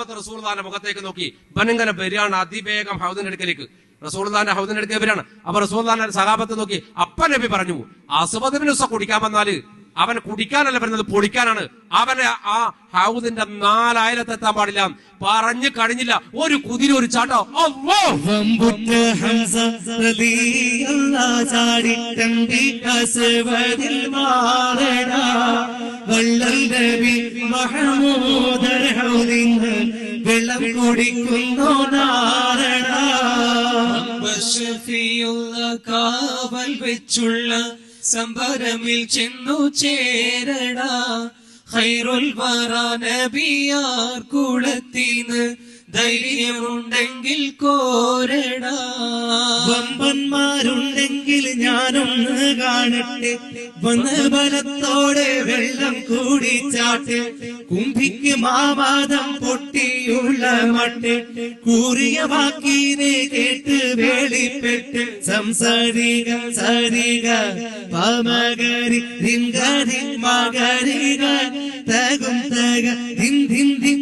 റസൂലുള്ളാഹിന്റെ മുഖത്തേക്ക് നോക്കി ഇവനിങ്ങനെ വരികയാണ് അതിവേഗം ഹൗദിന്റെ അടുക്കലേക്ക്. റസൂലുള്ളാഹിന്റെ ഹൗദിന്റെ അടുക്കൽ വരികയാണ്. അപ്പൊ റസൂലുള്ളാഹിന്റെ സഹാബത്ത് നോക്കി. അപ്പ നബി പറഞ്ഞു, അസ്വദ് ഇബ്നു ഉസ കുടിക്കാൻ വന്നാല് അവൻ കുടിക്കാനല്ല വരുന്നത്, പൊടിക്കാനാണ്. അവനെ ആ ഹൗദിന്റെ 4 അയലത്തെത്താൻ പാടില്ല. പറഞ്ഞു കഴിഞ്ഞില്ല, ഒരു കുതിര ഒരു ചാട്ടോ. വെള്ളം കുടിക്കുന്നു കാവൽ വെച്ചുള്ള സംഭരമിൽ ചെന്നു ചേരടാ. ഖൈറുൽ വറ നബിയാർ കുളത്തിന്ന് ധൈര്യമുണ്ടെങ്കിൽ കോരടാ. വമ്പന്മാരുണ്ടെങ്കിൽ ഞാനൊന്ന് കാണട്ടെ, വന്ന് ബലത്തോടെ വെള്ളം കൂടിച്ചാട്ടെ. കുംഭിക്ക് മാവാദം പൊട്ടിയുള്ള മട്ട് കൂറിയ വാക്കിനെ കേട്ട് വേളിപ്പെട്ട് സംസാരിക സരിക പമകരി രിംഗരി മകരിക തകും തക ദിൻ ദിൻ ദിൻ